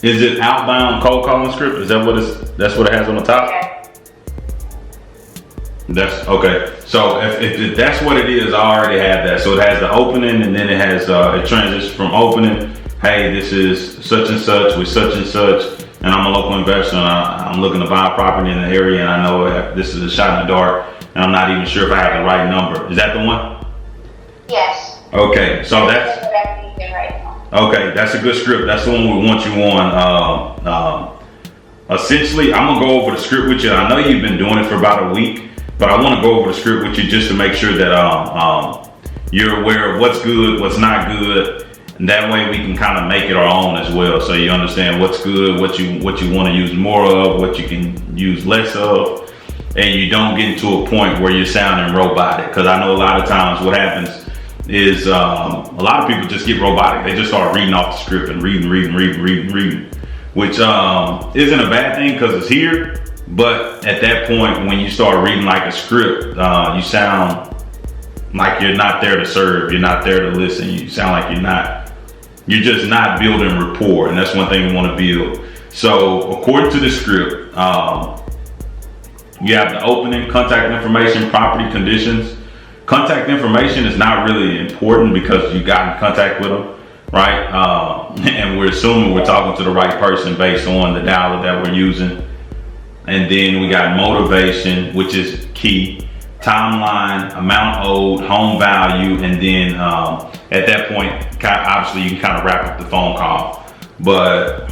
Is it outbound cold calling script? Is that that's what it has on the top? Yeah. That's okay. So if that's what it is, I already have that. So it has the opening, and then it has it transitions from opening. Hey, this is such and such with such and such, and I'm a local investor, and I'm looking to buy a property in the area, and I know this is a shot in the dark, and I'm not even sure if I have the right number. Is that the one? Yes. Okay, so that's what I'm using right now. okay. That's a good script. That's the one we want you on. Essentially, I'm gonna go over the script with you. I know you've been doing it for about a week. But I want to go over the script with you just to make sure that you're aware of what's good, what's not good, and that way we can kind of make it our own as well. So you understand what's good, what you want to use more of, what you can use less of, and you don't get into a point where you're sounding robotic. Because I know a lot of times what happens is a lot of people just get robotic. They just start reading off the script and reading, which isn't a bad thing because it's here. But at that point, when you start reading like a script, you sound like you're not there to serve. You're not there to listen. You sound like you're just not building rapport. And that's one thing we want to build. So according to the script, you have the opening, contact information, property conditions. Contact information is not really important because you got in contact with them, right? And we're assuming we're talking to the right person based on the dialer that we're using. And then we got motivation, which is key, timeline, amount owed, home value, and then at that point, obviously you can kind of wrap up the phone call. But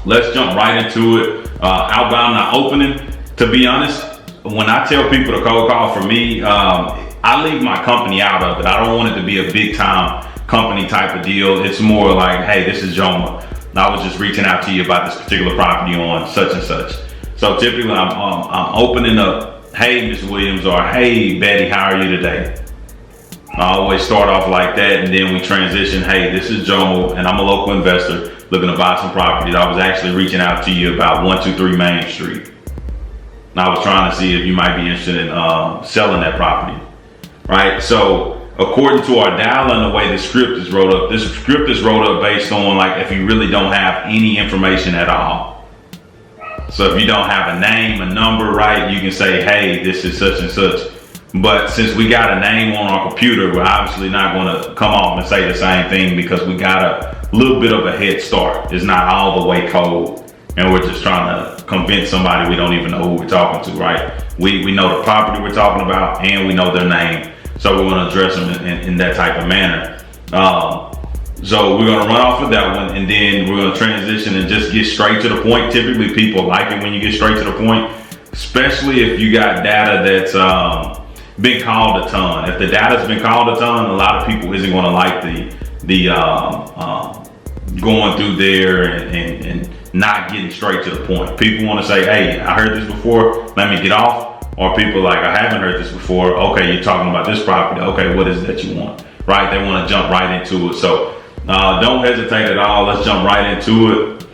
let's jump right into it. Outbound, not opening. To be honest, when I tell people to cold call, for me, I leave my company out of it. I don't want it to be a big time company type of deal. It's more like, hey, this is Joma. I was just reaching out to you about this particular property on such and such. So typically I'm opening up, hey, Mr. Williams, or hey, Betty, how are you today? I always start off like that, and then we transition, hey, this is Jomo, and I'm a local investor looking to buy some properties. I was actually reaching out to you about 123 Main Street. And I was trying to see if you might be interested in selling that property, right? So according to our dial and the way the script is wrote up, this script is wrote up based on like if you really don't have any information at all. So if you don't have a name, a number, right, you can say, hey, this is such and such. But since we got a name on our computer, we're obviously not going to come off and say the same thing because we got a little bit of a head start. It's not all the way cold, and we're just trying to convince somebody we don't even know who we're talking to, right? We know the property we're talking about, and we know their name. So we're going to address them in that type of manner. So we're going to run off of that one, and then we're going to transition and just get straight to the point. Typically, people like it when you get straight to the point, especially if you got data that's been called a ton. If the data's been called a ton, a lot of people isn't going to like the going through there and not getting straight to the point. People want to say, hey, I heard this before, let me get off. Or people like, I haven't heard this before. Okay, you're talking about this property. Okay, what is it that you want? Right? They want to jump right into it. So don't hesitate at all. Let's jump right into it.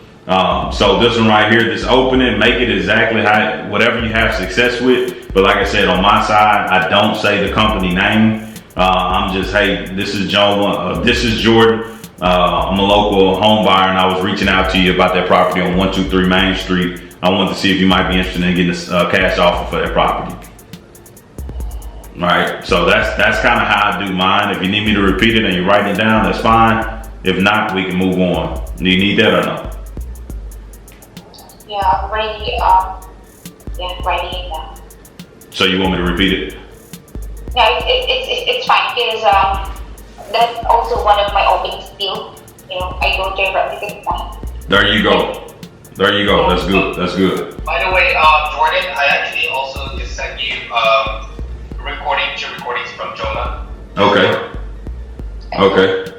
So this one right here, this opening, make it exactly how, whatever you have success with. But like I said, on my side, I don't say the company name. I'm just, hey, this is Joe. This is Jordan. I'm a local home buyer, and I was reaching out to you about that property on 123 Main Street. I wanted to see if you might be interested in getting a cash offer for that property. All right, so that's kind of how I do mine. If you need me to repeat it and you write it down, that's fine. If not, we can move on. Do you need that or no? Yeah, I'm already writing it down. So you want me to repeat it? No, it's fine because that's also one of my opening skills. You know, I go directly to the point. There you go. There you go. That's good. That's good. By the way, Jordan, I actually also just sent you two recordings from Jonah. Okay. Okay.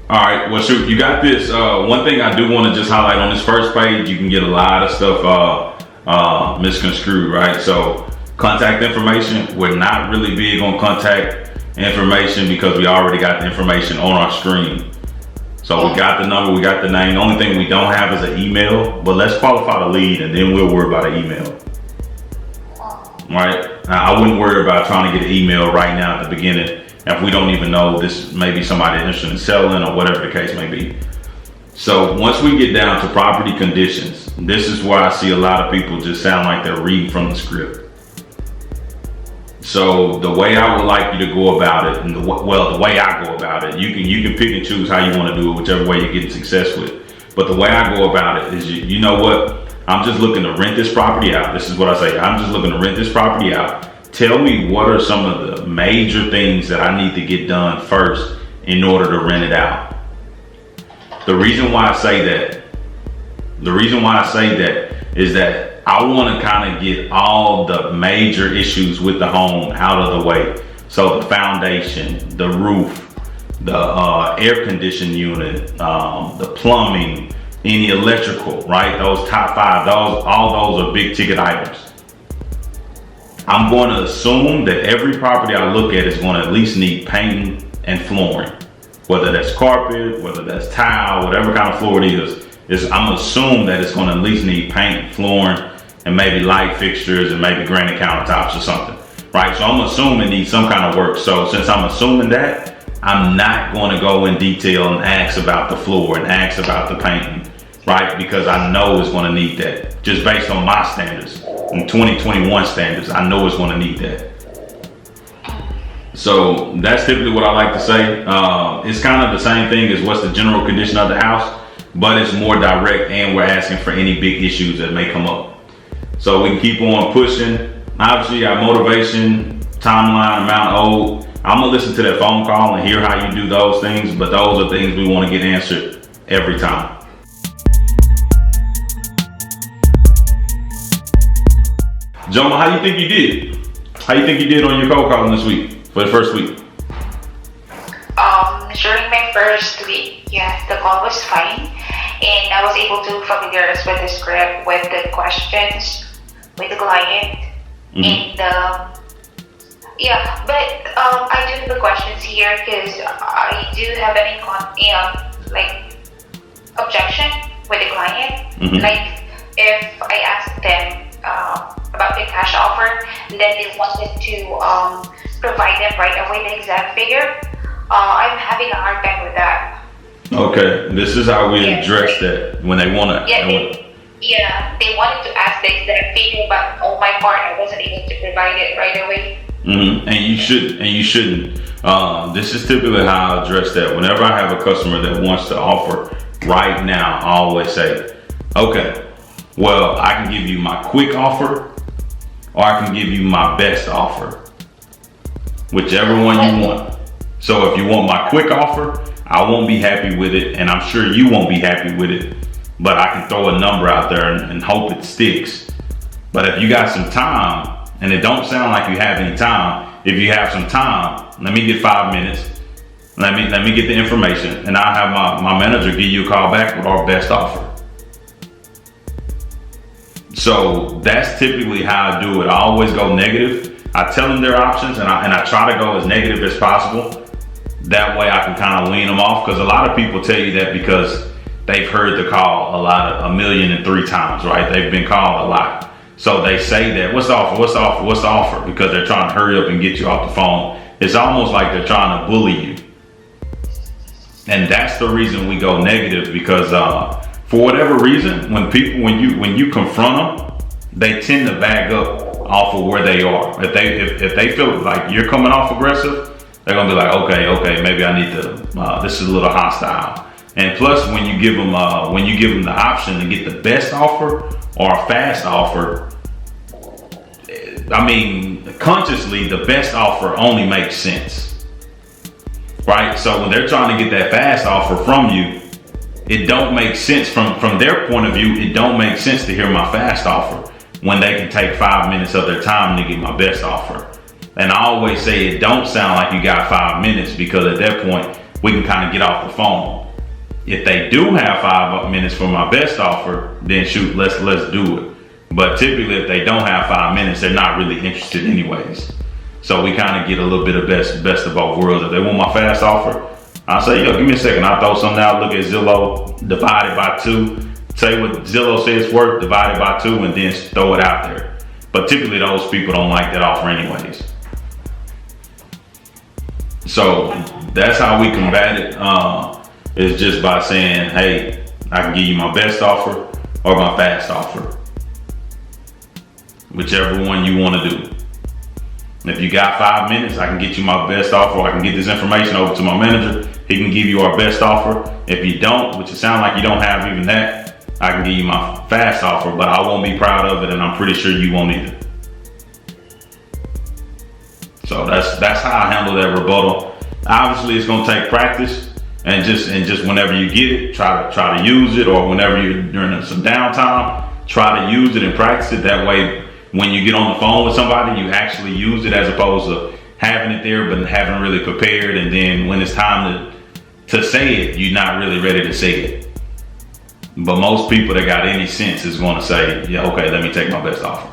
All right. Well, shoot, you got this. One thing I do want to just highlight on this first page, you can get a lot of stuff misconstrued, right? So contact information, we're not really big on contact information because we already got the information on our screen. So we got the number, we got the name. The only thing we don't have is an email, but let's qualify the lead and then we'll worry about an email. Right? I wouldn't worry about trying to get an email right now at the beginning if we don't even know this may be somebody interested in selling or whatever the case may be. So once we get down to property conditions, this is where I see a lot of people just sound like they're reading from the script. So the way I would like you to go about it, and the way I go about it, you can pick and choose how you want to do it, whichever way you're getting success with. But the way I go about it is, you know what? I'm just looking to rent this property out. This is what I say. I'm just looking to rent this property out. Tell me what are some of the major things that I need to get done first in order to rent it out. The reason why I say that is that I want to kind of get all the major issues with the home out of the way. So the foundation, the roof, the air conditioning unit, the plumbing, any electrical, right? Those top 5, all those are big ticket items. I'm going to assume that every property I look at is going to at least need painting and flooring, whether that's carpet, whether that's tile, whatever kind of floor it is. I'm gonna assume that it's going to at least need paint, flooring, and maybe light fixtures and maybe granite countertops or something, right? So I'm assuming it needs some kind of work. So since I'm assuming that, I'm not going to go in detail and ask about the floor and ask about the painting, right? Because I know it's going to need that. Just based on my standards and 2021 standards, I know it's going to need that. So that's typically what I like to say. It's kind of the same thing as what's the general condition of the house, but it's more direct, and we're asking for any big issues that may come up. So we can keep on pushing. Obviously, our motivation, timeline, amount owed. I'm gonna listen to that phone call and hear how you do those things, but those are things we want to get answered every time. Joma, how you think you did? How you think you did on your cold calling this week, for the first week? During my first week, yeah, the call was fine, and I was able to familiarize with the script, with the questions, with the client, and yeah. But I do have the questions here because I do have any like objection with the client. Like if I ask them about the cash offer, and then they wanted to provide them right away the exact figure. I'm having a hard time with that. Okay, this is how we address that when they want to. They wanted to ask the exact figure, but on my part, I wasn't able to provide it right away. And you shouldn't. This is typically how I address that. Whenever I have a customer that wants to offer right now, I always say, okay, well, I can give you my quick offer, or I can give you my best offer, whichever one you want. So if you want my quick offer, I won't be happy with it, and I'm sure you won't be happy with it, but I can throw a number out there and hope it sticks. But if you got some time, and it don't sound like you have any time, if you have some time, let me get 5 minutes, let me get the information, and I'll have my manager give you a call back with our best offer. So that's typically how I do it. I always go negative. I tell them their options, and I try to go as negative as possible. That way I can kind of wean them off, because a lot of people tell you that because they've heard the call a million and 3 times, right? They've been called a lot. So they say that, what's the offer, what's the offer, what's the offer? Because they're trying to hurry up and get you off the phone. It's almost like they're trying to bully you. And that's the reason we go negative, because for whatever reason, when you confront them, they tend to back up off of where they are. If they feel like you're coming off aggressive, they're gonna be like, okay, maybe I need to. This is a little hostile. And plus, when you give them the option to get the best offer or a fast offer, I mean, consciously, the best offer only makes sense, right? So when they're trying to get that fast offer from you, it don't make sense from their point of view. It don't make sense to hear my fast offer when they can take 5 minutes of their time to get my best offer. And I always say it don't sound like you got 5 minutes, because at that point we can kind of get off the phone. If they do have 5 minutes for my best offer, then shoot, let's do it. But typically if they don't have 5 minutes, they're not really interested anyways. So we kind of get a little bit of best of both worlds. If they want my fast offer, I'll say, yo, give me a second. I'll throw something out, look at Zillow, divide it by 2, say what Zillow says it's worth, divide it by 2, and then throw it out there. But typically those people don't like that offer anyways. So that's how we combat it, is just by saying, hey, I can give you my best offer or my fast offer. Whichever one you want to do. If you got 5 minutes, I can get you my best offer. I can get this information over to my manager. He can give you our best offer. If you don't, which it sounds like you don't have even that, I can give you my fast offer, but I won't be proud of it, and I'm pretty sure you won't either. So that's how I handle that rebuttal. Obviously, it's gonna take practice, and just whenever you get it, try to use it, or whenever you're during some downtime, try to use it and practice it. That way, when you get on the phone with somebody, you actually use it as opposed to having it there but haven't really prepared, and then when it's time to say it, you're not really ready to say it. But most people that got any sense is going to say, yeah, okay, let me take my best offer.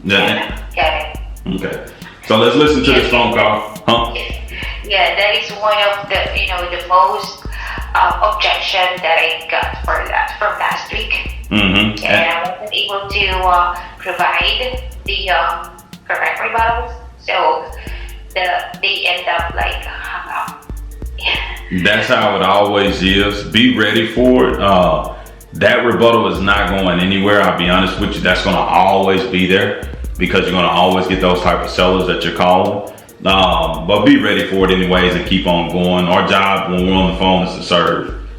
Yeah, got it. Okay. So let's listen to this phone call. Huh? Yeah, that is one of the most objection that I got from last week. Mm-hmm. And I wasn't able to provide the correct rebuttals, so they end up like hung up. That's how it always is. Be ready for it. That rebuttal is not going anywhere. I'll be honest with you. That's going to always be there because you're going to always get those type of sellers that you're calling. But be ready for it anyways and keep on going. Our job when we're on the phone is to serve.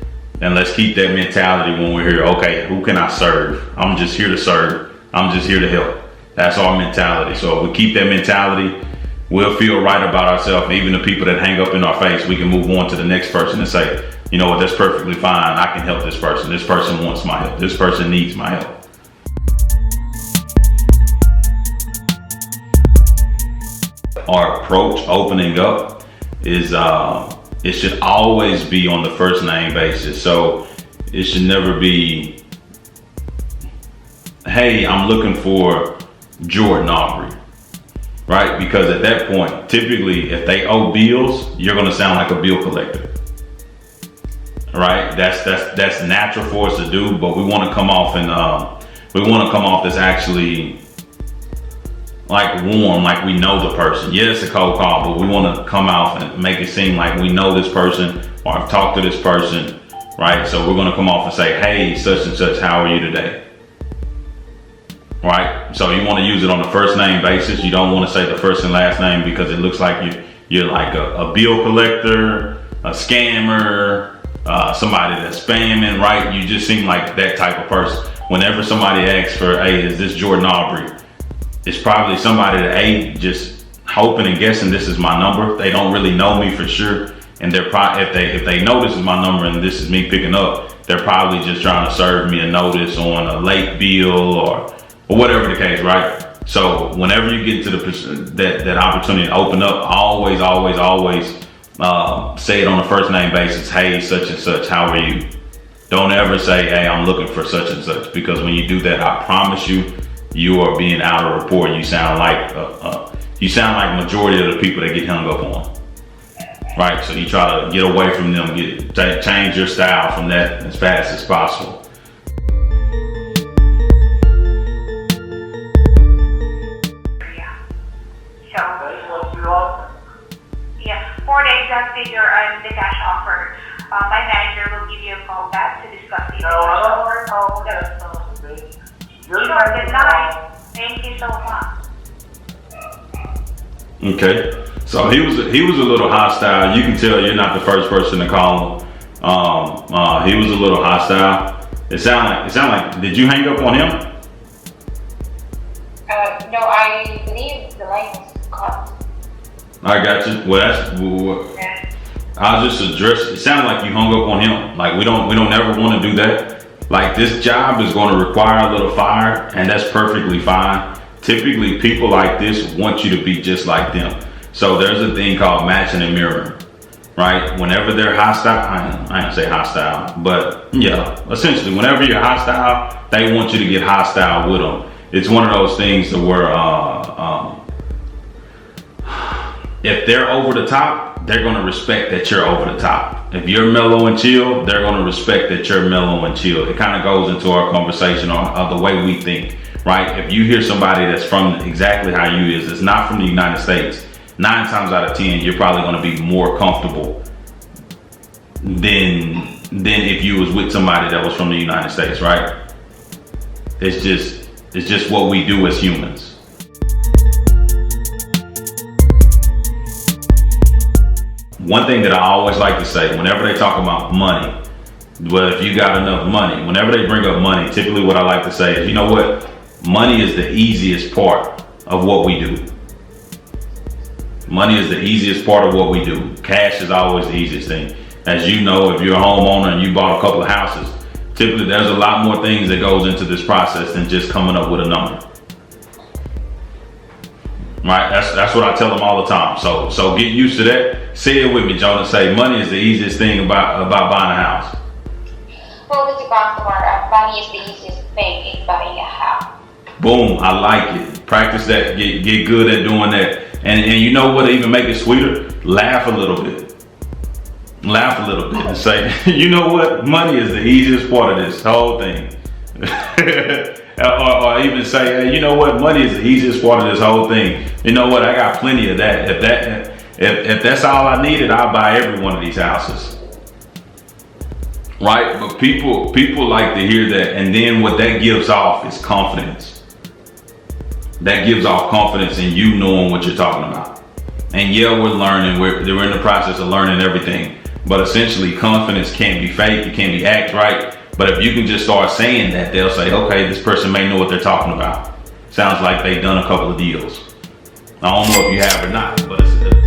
And let's keep that mentality when we're here. Okay, who can I serve? I'm just here to serve. I'm just here to help. That's our mentality. So if we keep that mentality, we'll feel right about ourselves. Even the people that hang up in our face, we can move on to the next person and say, you know what, that's perfectly fine. I can help this person. This person wants my help. This person needs my help. Our approach opening up is it should always be on the first name basis. So it should never be, hey, I'm looking for Jordan Aubrey, right? Because at that point, typically if they owe bills, you're gonna sound like a bill collector, right? That's natural for us to do, but we wanna come off and as actually like warm, like we know the person. Yeah, it's a cold call, but we want to come out and make it seem like we know this person or I've talked to this person, right? So we're going to come off and say, hey, such and such, how are you today? Right? So you want to use it on the first name basis. You don't want to say the first and last name because it looks like you're like a bill collector, a scammer, somebody that's spamming, right? You just seem like that type of person. Whenever somebody asks for, hey, is this Jordan Aubrey? It's probably somebody that just hoping and guessing this is my number. They don't really know me for sure, and they're probably if they know this is my number and this is me picking up, they're probably just trying to serve me a notice on a late bill or whatever the case, right? So whenever you get to that opportunity to open up, always say it on a first name basis. Hey, such and such, how are you? Don't ever say, hey, I'm looking for such and such, because when you do that, I promise you are being out of rapport. You sound like majority of the people that get hung up on, right? So you try to get away from them, change your style from that as fast as possible. For the exact figure and the cash offer, my manager will give you a call back to discuss the Sure, good night. Thank you so much. Okay, so he was a little hostile. You can tell you're not the first person to call him. He was a little hostile. It sounded like. Did you hang up on him? No, I believe the line was cut. I got you. Well, I'll just address. It sounded like you hung up on him. Like we don't ever want to do that. Like this job is going to require a little fire, and that's perfectly fine. Typically, people like this want you to be just like them. So there's a thing called matching and mirroring, right? Whenever they're hostile, I don't say hostile, but yeah, essentially, whenever you're hostile, they want you to get hostile with them. It's one of those things that where if they're over the top, they're going to respect that you're over the top. If you're mellow and chill, they're going to respect that you're mellow and chill. It kind of goes into our conversation on the way we think, right? If you hear somebody that's from exactly how you is, it's not from the United States, 9 times out of 10, you're probably going to be more comfortable than if you was with somebody that was from the United States, right? It's just what we do as humans. One thing that I always like to say, whenever they talk about money, well, if you got enough money, whenever they bring up money, typically what I like to say is, you know what? Money is the easiest part of what we do. Money is the easiest part of what we do. Cash is always the easiest thing. As you know, if you're a homeowner and you bought a couple of houses, typically there's a lot more things that goes into this process than just coming up with a number. Right? That's what I tell them all the time. So get used to that. Say it with me, Jonah. Say money is the easiest thing about buying a house. Well, with the customer, money is the easiest thing in buying a house. Boom, I like it. Practice that. Get good at doing that. And you know what? Even make it sweeter. Laugh a little bit. Laugh a little bit and say, you know what? Money is the easiest part of this whole thing. or even say, hey, you know what? Money is the easiest part of this whole thing. You know what? I got plenty of that. If that's all I needed, I'll buy every one of these houses. Right? But people like to hear that, and then what that gives off is confidence. That gives off confidence in you knowing what you're talking about. And yeah, we're learning. We're in the process of learning everything. But essentially, confidence can't be fake. It can't be act, right? But if you can just start saying that, they'll say, okay, this person may know what they're talking about. Sounds like they've done a couple of deals. I don't know if you have or not, but it's